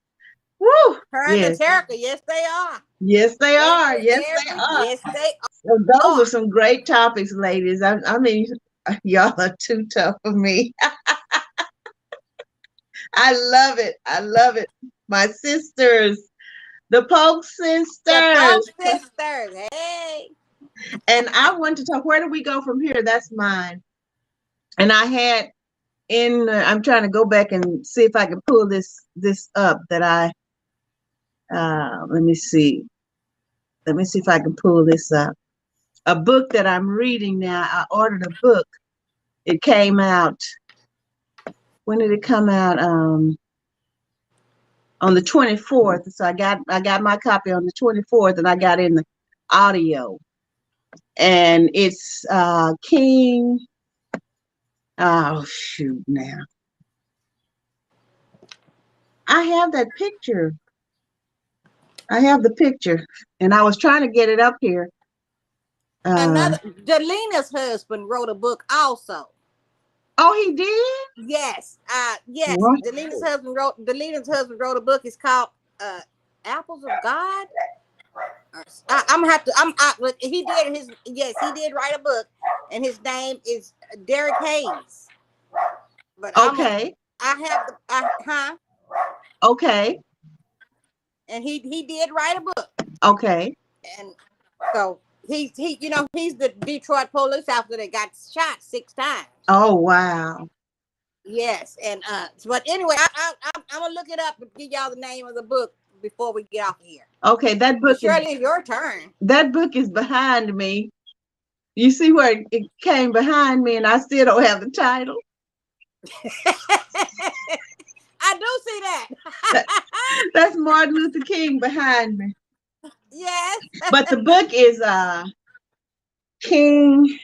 Woo! Her and Yes, Laterra, yes, they are. yes, they are. Yes, they are. Yes, they So those are are. some great topics, ladies. I mean, y'all are too tough for me. I love it. I love it. My sisters, the Polk The sisters. Polk sisters. Hey. And I want to talk. Where do we go from here? That's mine. And I had I'm trying to go back and see if I can pull this up that I. Let me see. Let me see if I can pull this up. A book that I'm reading now. I ordered a book. It came out. When did it come out? On the 24th. So I got my copy on the 24th, and I got in the audio. And it's King. Oh shoot! Now I have that picture. I have the picture, and I was trying to get it up here. Uh, Another Delina's husband wrote a book also. oh, he did. Yes, yes. What? Delina's husband wrote a book. It's called Apples of God. I'm gonna have to. He did his. Yes, he did write a book, and his name is Derek Hayes. But Okay. I have the. Huh? Okay. And he did write a book, Okay. and so he's the Detroit police officer that got shot 6 times. Oh wow. Yes, and but anyway, I'm gonna look it up and give y'all the name of the book before we get off of here. Okay, But Shirley, it's your turn. that book is behind me. You see where it came behind me, and I still don't have the title. I do see that. That's Martin Luther King behind me. Yes. But the book is King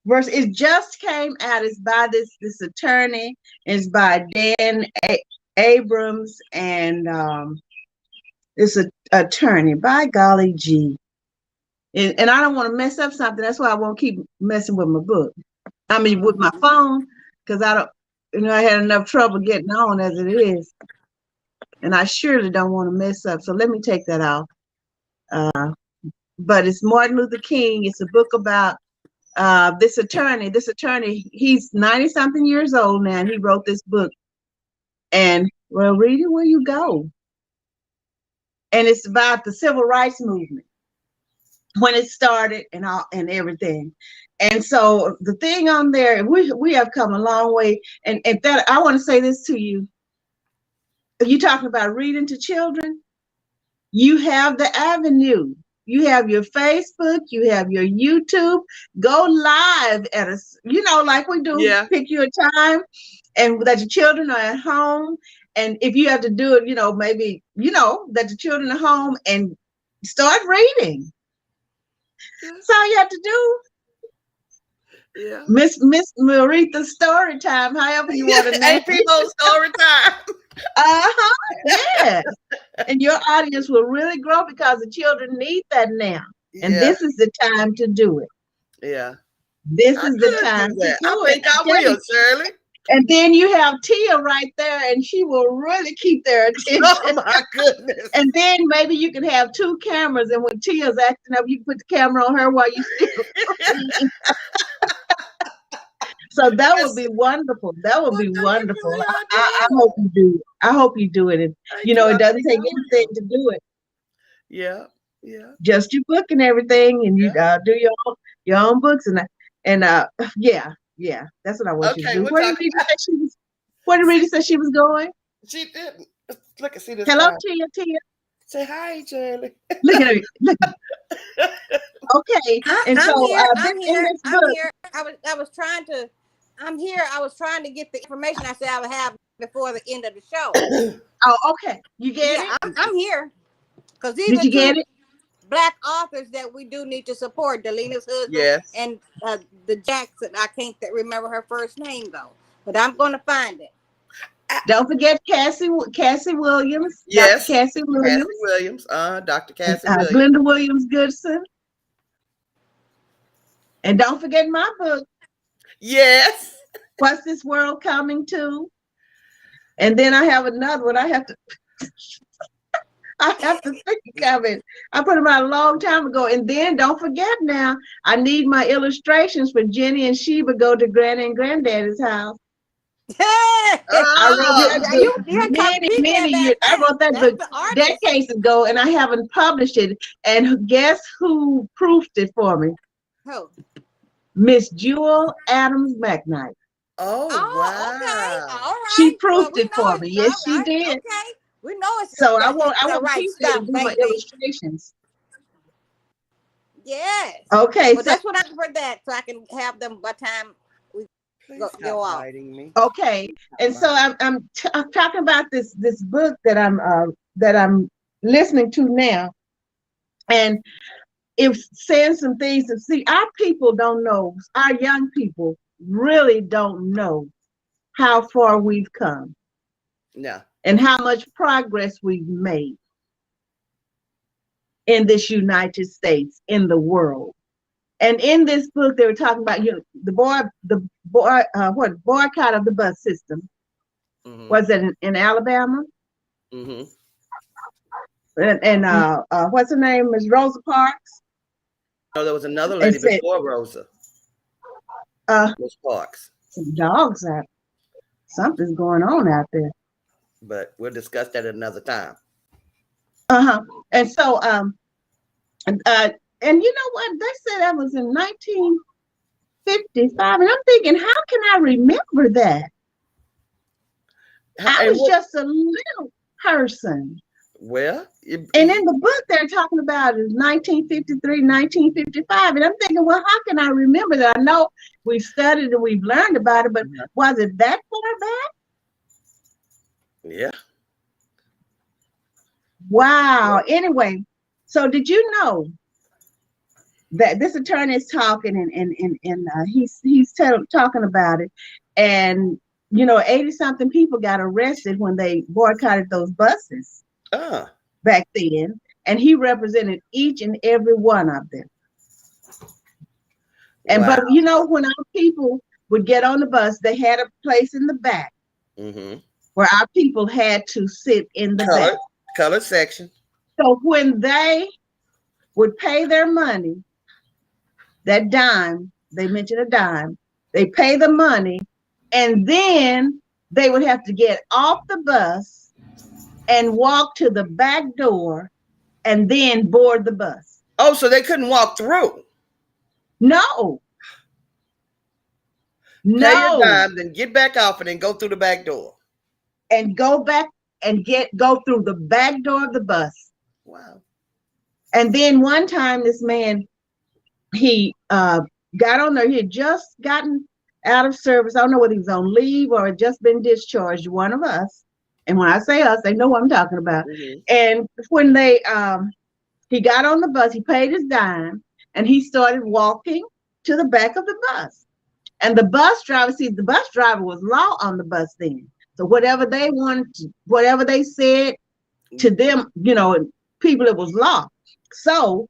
verse. It just came out. It's by this attorney. It's by Dan Abrams, and it's an attorney. By golly gee. And I don't want to mess up something. That's why I won't keep messing with my book. I mean, with my phone, because I don't, I had enough trouble getting on as it is. And I surely don't want to mess up. So let me take that off. But it's Martin Luther King. It's a book about this attorney. This attorney, he's 90-something years old now, and he wrote this book. And, well, read it where you go. And it's about the civil rights movement, when it started and everything. And so the thing on there, we have come a long way. And that I want to say this to you. You talking about reading to children? You have the avenue. You have your Facebook, you have your YouTube. Go live at like we do. Yeah. Pick your time, and that your children are at home. And if you have to do it, maybe that your children are home, and start reading. That's all you have to do. Yeah. Miss Merethah story time, however you want to name it. Story time. Yeah. And your audience will really grow because the children need that now. And this is the time to do it. Yeah. This is the time to do it. I think I will, Shirley. And then you have Tia right there, and she will really keep their attention. Oh my goodness. And then maybe you can have 2 cameras, and when Tia's acting up, you can put the camera on her while you still. So that would be wonderful. That would be wonderful. I hope you do. I hope you do it. And, it doesn't take anything to do it. Yeah. Yeah. Just your book and everything, and you do your own books, and yeah. That's what I want you to do. Where did Rita say she was going? She didn't. Look, see this. Hello, time. Tia. Say hi, Shirley. Look at her. Okay. And I'm here. I was trying to. I'm here. I was trying to get the information I said I would have before the end of the show. Oh, okay. You get it? I'm here. Because these Did you get it? Black authors that we do need to support. Delina's husband. Yes. And the Jackson. I can't remember her first name though, but I'm going to find it. Don't forget Cassie Williams. Yes. Dr. Cassie Williams. Dr. Cassie Williams. Glenda Williams Goodson. And don't forget my book. Yes. What's This World Coming To? And then I have another one. I have to think of it. I put them out a long time ago. And then don't forget now, I need my illustrations for Jenny and Sheba Go to Granny and Granddaddy's house. I wrote that book decades ago, and I haven't published it. And guess who proofed it for me? Who? Miss Jewel Adams McKnight. Oh, wow. Okay. All right. She proofed it for me. Yes, she did. Okay. We know it's so I want right people to do my illustrations. Yes. Okay. Well, that's what I for that, so I can have them by time we go off. Okay. And so I'm talking about this book that I'm listening to now, and it's saying some things that our people don't know. Our young people really don't know how far we've come. Yeah. And how much progress we've made in this United States, in the world. And in this book, they were talking about the boycott of the bus system. Mm-hmm. Was it in Alabama? Mm-hmm. And what's her name? Ms. Rosa Parks. No, there was another lady before Rosa. Ms. Parks. Some dogs out. Something's going on out there. But we'll discuss that another time. And so, and you know what? They said that was in 1955, and I'm thinking, how can I remember that? I was just a little person. Well, And in the book, they're talking about is 1953, 1955. And I'm thinking, well, how can I remember that? I know we've studied and we've learned about it, but was it that far back? yeah. Wow. Anyway, so did you know that this attorney is talking and he's talking about it, and 80 something people got arrested when they boycotted those buses back then, and he represented each and every one of them. And wow. but when our people would get on the bus, they had a place in the back where our people had to sit in the back. Color section. So when they would pay their money, that dime, they mentioned a dime, they pay the money, and then they would have to get off the bus and walk to the back door and then board the bus. Oh, so they couldn't walk through? No. Pay your dime, then get back off and then go through the back door. And go back and go through the back door of the bus. Wow. And then one time this man, he got on there, he had just gotten out of service. I don't know whether he was on leave or had just been discharged, one of us. And when I say us, they know what I'm talking about. And when he got on the bus, he paid his dime and he started walking to the back of the bus. And the bus driver was law on the bus then. So whatever they wanted, whatever they said to them, people, it was law. So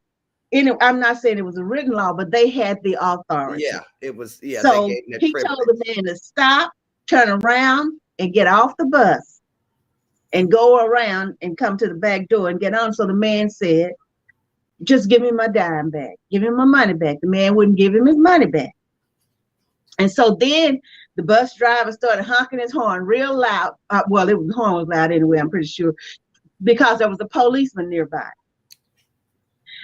I'm not saying it was a written law, but they had the authority. Yeah, it was. Yeah. So he told the man to stop, turn around, and get off the bus, and go around and come to the back door and get on. So the man said, "Just give me my dime back. Give him my money back." The man wouldn't give him his money back, and so then the bus driver started honking his horn real loud. The horn was loud anyway, I'm pretty sure, because there was a policeman nearby.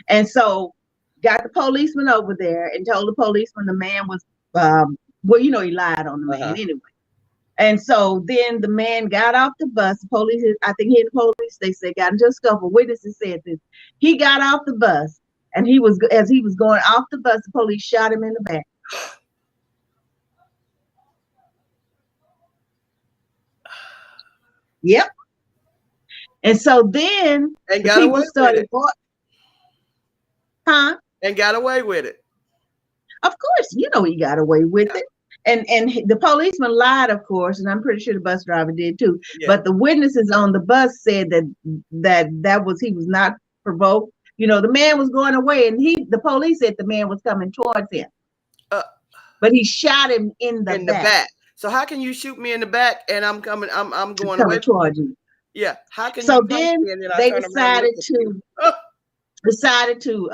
And so got the policeman over there and told the policeman the man was, he lied on the man anyway. And so then the man got off the bus. The police, I think he and the police, they said, got into a scuffle. Witnesses said this. He got off the bus, and as he was going off the bus, the police shot him in the back. Yep. And so then and got away with it. And got away with it. Of course, he got away with it. And the policeman lied, of course, and I'm pretty sure the bus driver did too. Yeah. But the witnesses on the bus said that he was not provoked. The man was going away, and the police said the man was coming towards him. But he shot him in the back. So how can you shoot me in the back and I'm going away towards you? Yeah. How can so then they decided to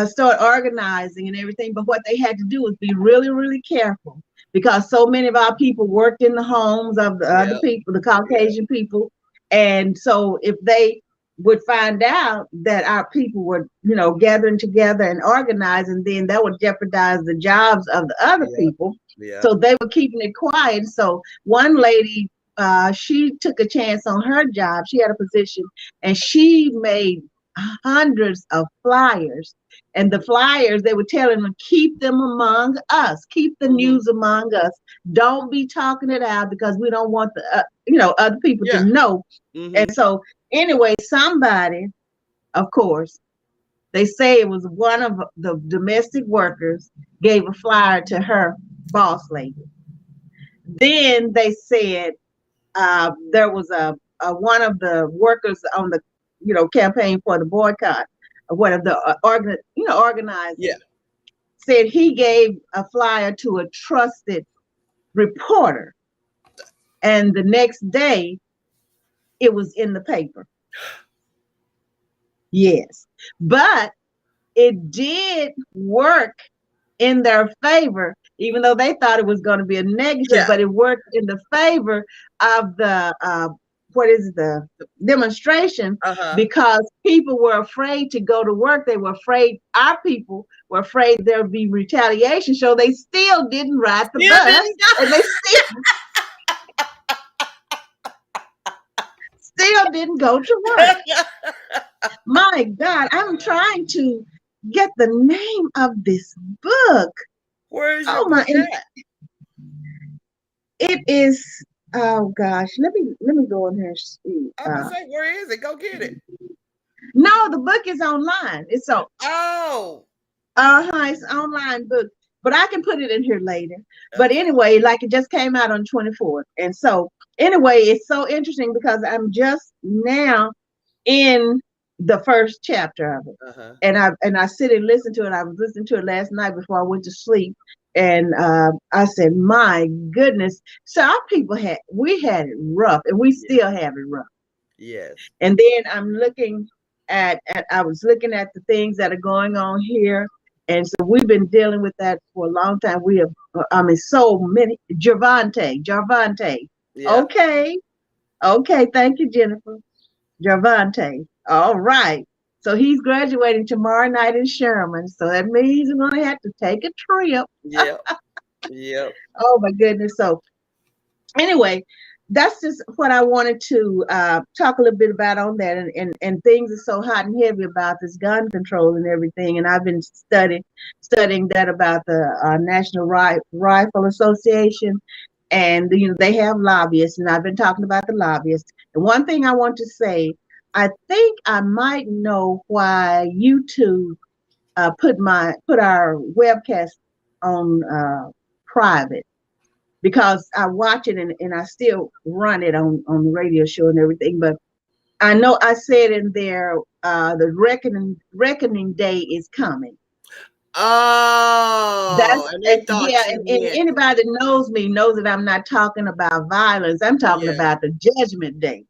start organizing and everything, but what they had to do was be really, really careful, because so many of our people worked in the homes of the other people, the Caucasian people, and so if they would find out that our people were, gathering together and organizing, then that would jeopardize the jobs of the other people. Yeah. So they were keeping it quiet. So one lady, she took a chance on her job. She had a position, and she made hundreds of flyers. And the flyers, they were telling them, keep them among us, keep the news among us. Don't be talking it out, because we don't want the other people to know. And so anyway, somebody, of course, they say it was one of the domestic workers, gave a flyer to her boss lady. Then they said there was one of the workers on the campaign for the boycott, one of the organizers, said he gave a flyer to a trusted reporter, and the next day it was in the paper. Yes, but it did work in their favor, even though they thought it was going to be a negative, but it worked in the favor of the the demonstration, because people were afraid to go to work. They were afraid, our people were afraid there would be retaliation, so they still didn't ride the bus, and they still didn't go to work. My God, I'm trying to get the name of this book. Where's your Oh my, book and at? it is, oh gosh, let me go in here and see. I'm gonna say, where is it? Go get it. No, the book is online. It's on Oh, it's an online book, but I can put it in here later. But okay. anyway, like it just came out on 24th. And so anyway, it's so interesting because I'm just now in the first chapter of it. Uh-huh. And I sit and listen to it. I was listening to it last night before I went to sleep. And I said, my goodness. So our people we had it rough, and we still have it rough. Yes. And then I'm looking I was looking at the things that are going on here. And so we've been dealing with that for a long time. We have, I mean, so many. Jarvante. Yeah. Okay. Okay. Thank you, Jennifer. Jarvante. All right. So he's graduating tomorrow night in Sherman. So that means he's going to have to take a trip. Yep. Yep. Oh, my goodness. So anyway, that's just what I wanted to talk a little bit about on that. And things are so hot and heavy about this gun control and everything. And I've been studying that about the National Rifle Association. And, they have lobbyists, and I've been talking about the lobbyists. And one thing I want to say, I think I might know why YouTube put our webcast on private, because I watch it and I still run it on the radio show and everything. But I know I said in there, the reckoning day is coming. Oh, and they thought Yeah, you and meant, anybody that knows me knows that I'm not talking about violence. I'm talking yeah, about the judgment day,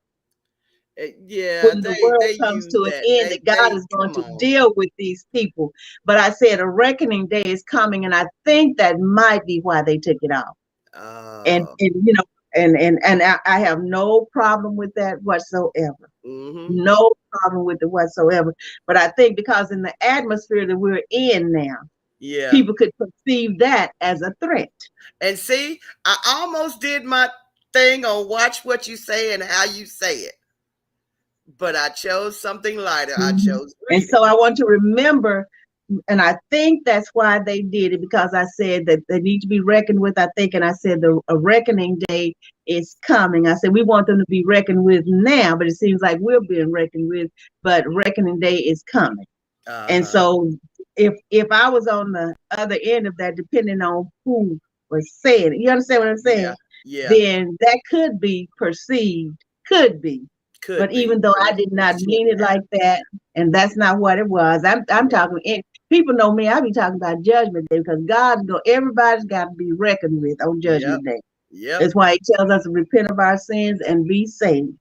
yeah. when the world They comes use to an that. end, They that God they is going come to on. deal with these people. But I said a reckoning day is coming, and I think that might be why they took it off. And Oh. I have no problem with that whatsoever. Mm-hmm. No problem with it whatsoever. But I think because in the atmosphere that we're in now, Yeah. people could perceive that as a threat. And see, I almost did my thing on watch what you say and how you say it, but I chose something lighter. I Mhm. chose And read it. so I want to remember, and I think that's why they did it, because I said that they need to be reckoned with. I think, and I said a reckoning day is coming. I said we want them to be reckoned with now, but it seems like we're being reckoned with. But reckoning day is coming. And Uh-huh. so if I was on the other end of that, depending on who was saying it, you understand what I'm Yeah. saying? Yeah. Then that could be perceived, could be. But Could be, even though but I did it not mean shouldn't it like that, and that's not what it was, I'm have. talking. And people know me. I be talking about Judgment Day, because everybody's got to be reckoned with on Yep. Judgment Day. Yep. That's why He tells us to repent of our sins and be saved.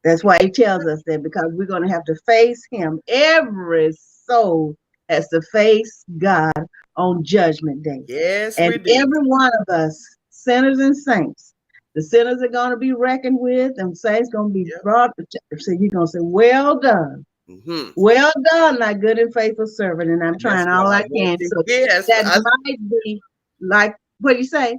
That's why He tells us that, because we're going to have to face Him. Every soul has to face God on Judgment Day. Yes, And we do. every one of us, sinners and saints, the sinners are going to be reckoned with, and saints going to be Yep. brought. So you're going to say, well done. Mm-hmm. Well done, my good and faithful servant. And I'm And that's trying what all I I want can. to So guess. that might be like, what do you say?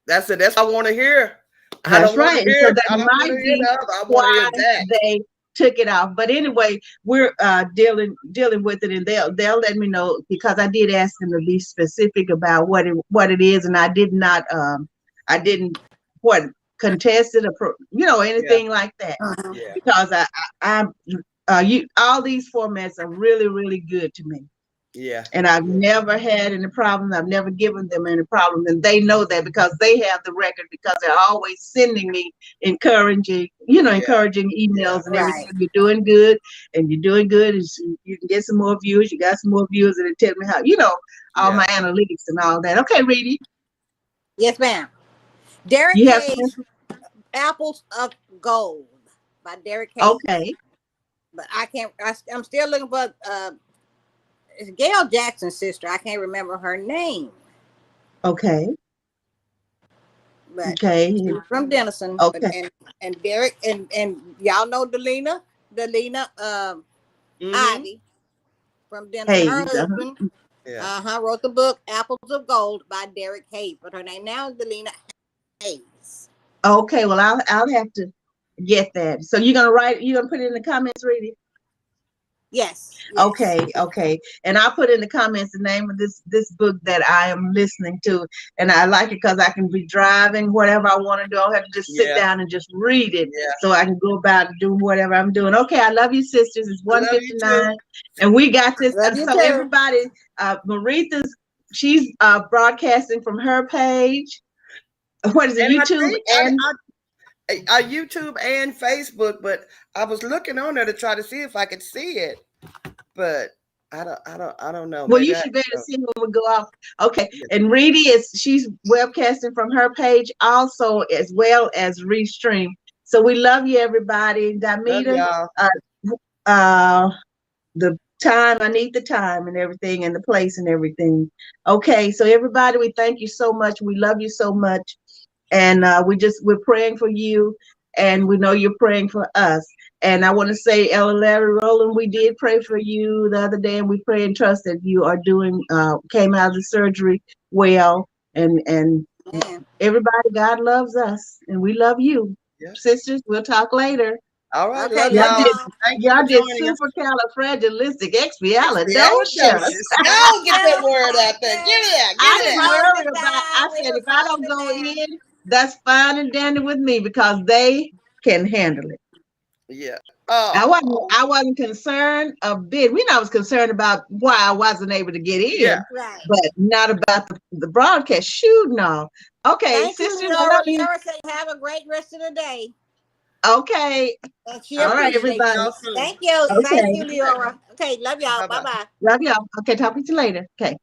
That's it. That's what I want to hear. I That's don't want to right. And so hear. that I don't want might to hear be the other. I want to why hear that. they took it off. But anyway, we're dealing with it, and they'll let me know, because I did ask them to be specific about what it is, and I didn't what contest it, or Yeah. anything like that, Uh-huh. Yeah. because you all these formats are really, really good to me. Yeah. And I've Yeah. never had any problems. I've never given them any problem. And they know that, because they have the record, because they're always sending me encouraging Yeah. Yeah. emails and everything. Right. You're doing good, and you're doing good. And you can get some more views. You got some more views, and they tell me how, all Yeah. my analytics and all that. Okay, Reedy, Yes, ma'am. Derek you have Hayes, Apples of Gold by Derek Hayes. okay, But I can't, I'm still looking for it's Gail Jackson's sister. I can't remember her name. okay, But okay, she's from Denison. But okay. and Derek and y'all know Delina Mm-hmm. Ivy from Denison. Her Hayes. husband Yeah. wrote the book Apples of Gold by Derek Hayes. But her name now is Delina Hayes. Okay, well, I'll have to get that. So you're gonna put it in the comments, Reedy? Yes. Yes. Okay. And I'll put in the comments the name of this book that I am listening to. And I like it because I can be driving, whatever I want to do. I don't have to just sit down and just read it. Yeah. So I can go about doing whatever I'm doing. Okay, I love you, sisters. It's I love you 1:59. And we got this. Love you So too. everybody, Merethah's, she's broadcasting from her page. What is it, And YouTube? YouTube and Facebook, but I was looking on there to try to see if I could see it, but I don't know. Well, Maybe you should be able to see when we go off. Okay, and Reedy she's webcasting from her page also, as well as Restream. So we love you, everybody. Love Damita, y'all. the time, I need the time and everything, and the place and everything. Okay, so everybody, we thank you so much. We love you so much. And we're praying for you, and we know you're praying for us. And I want to say, Ella Larry Rowland, we did pray for you the other day, and we pray and trust that you are came out of the surgery well. And everybody, God loves us, and we love you. Yes. Sisters, we'll talk later. All right, Okay, love love y'all. y'all. Thank you Y'all for did joining us. supercalifragilisticexpialidocious. Go get that word out there. Give me that. I Give me didn't that. worry about. I said if I don't go in, that's fine and dandy with me because they can handle it. Yeah. I wasn't concerned a bit. I was concerned about why I wasn't able to get in, Yeah. Right. but not about the broadcast. Shoot, no. Okay, Thank sisters, you, I Leora. love you. Leora said have a great rest of the day. Okay, And she all right, appreciates everybody. you. Y'all soon. Thank you. Okay, Thank you, Leora. Okay, love y'all. Bye-bye. Bye-bye. love y'all. Okay, talk to you later. Okay.